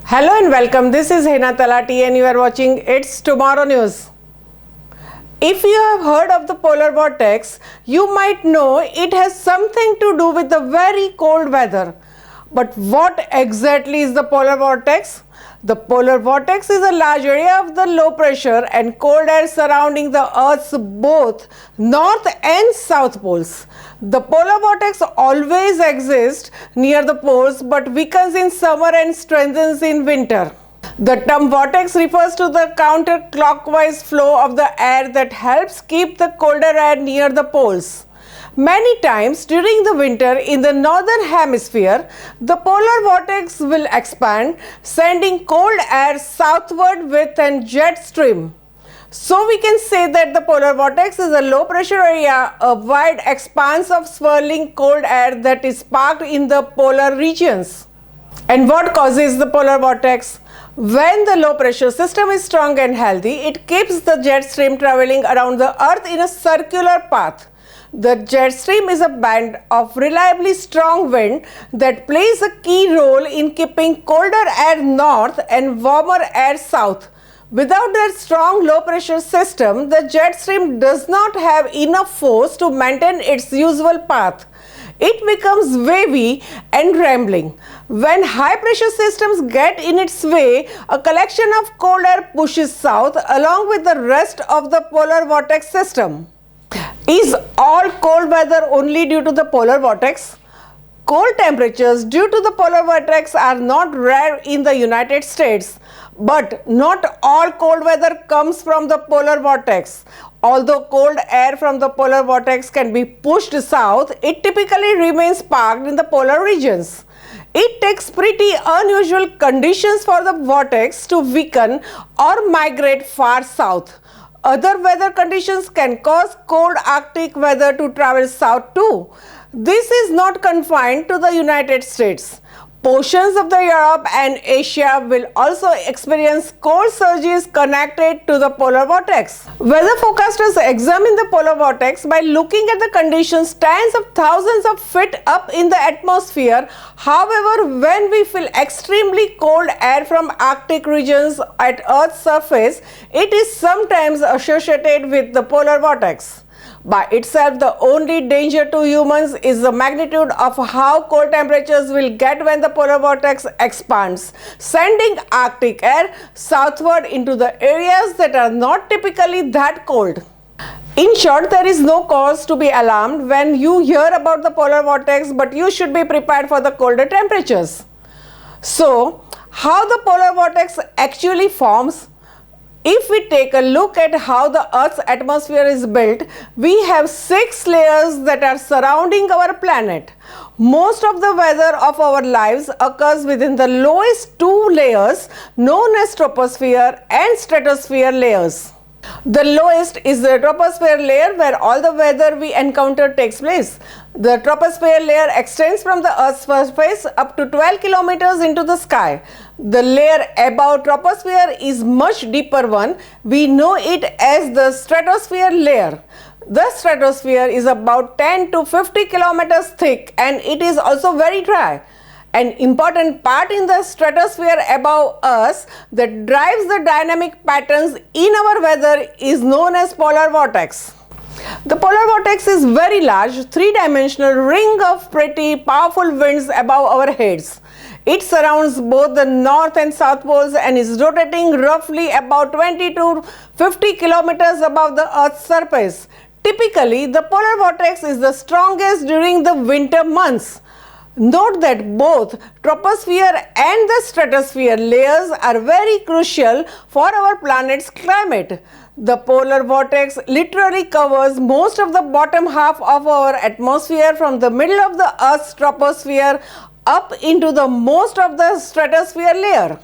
Hello and welcome. This is Hena Talati and you are watching It's Tomorrow News. If you have heard of the polar vortex, you might know it has something to do with the very cold weather. But what exactly is the polar vortex? The polar vortex is a large area of the low pressure and cold air surrounding the Earth's both north and south poles. The polar vortex always exists near the poles but weakens in summer and strengthens in winter. The term vortex refers to the counter-clockwise flow of the air that helps keep the colder air near the poles. Many times during the winter in the northern hemisphere, the polar vortex will expand, sending cold air southward with a jet stream. So we can say that the polar vortex is a low pressure area, a wide expanse of swirling cold air that is parked in the polar regions. And what causes the polar vortex? When the low pressure system is strong and healthy, it keeps the jet stream traveling around the Earth in a circular path. The jet stream is a band of reliably strong wind that plays a key role in keeping colder air north and warmer air south. Without that strong low pressure system, the jet stream does not have enough force to maintain its usual path. It becomes wavy and rambling. When high pressure systems get in its way, a collection of cold air pushes south along with the rest of the polar vortex system. Is all cold weather only due to the polar vortex? Cold temperatures due to the polar vortex are not rare in the United States, but not all cold weather comes from the polar vortex. Although cold air from the polar vortex can be pushed south, it typically remains parked in the polar regions. It takes pretty unusual conditions for the vortex to weaken or migrate far south. Other weather conditions can cause cold Arctic weather to travel south too. This is not confined to the United States. Portions of the Europe and Asia will also experience cold surges connected to the polar vortex. Weather forecasters examine the polar vortex by looking at the conditions tens of thousands of feet up in the atmosphere. However, when we feel extremely cold air from Arctic regions at Earth's surface, it is sometimes associated with the polar vortex. By itself, the only danger to humans is the magnitude of how cold temperatures will get when the polar vortex expands, sending Arctic air southward into the areas that are not typically that cold. In short, there is no cause to be alarmed when you hear about the polar vortex, but you should be prepared for the colder temperatures. So, how the polar vortex actually forms? If we take a look at how the Earth's atmosphere is built, we have 6 layers that are surrounding our planet. Most of the weather of our lives occurs within the lowest 2 layers known as troposphere and stratosphere layers. The lowest is the troposphere layer where all the weather we encounter takes place. The troposphere layer extends from the Earth's surface up to 12 kilometers into the sky. The layer above troposphere is much deeper one. We know it as the stratosphere layer. The stratosphere is about 10 to 50 kilometers thick and it is also very dry. An important part in the stratosphere above us that drives the dynamic patterns in our weather is known as polar vortex. The polar vortex is very large, 3-dimensional ring of pretty powerful winds above our heads. It surrounds both the north and south poles and is rotating roughly about 20 to 50 kilometers above the Earth's surface. Typically, the polar vortex is the strongest during the winter months. Note that both troposphere and the stratosphere layers are very crucial for our planet's climate. The polar vortex literally covers most of the bottom half of our atmosphere from the middle of the Earth's troposphere up into the most of the stratosphere layer.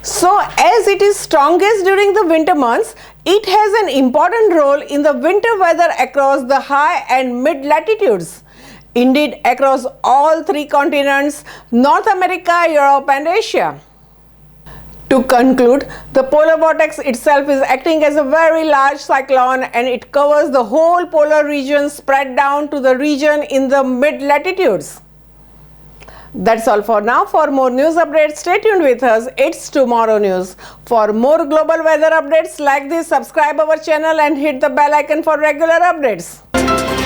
So, as it is strongest during the winter months, it has an important role in the winter weather across the high and mid latitudes. Indeed, across all 3 continents, North America, Europe and Asia. To conclude, the polar vortex itself is acting as a very large cyclone and it covers the whole polar region spread down to the region in the mid-latitudes. That's all for now. For more news updates, stay tuned with us. It's Tomorrow News. For more global weather updates like this, subscribe our channel and hit the bell icon for regular updates.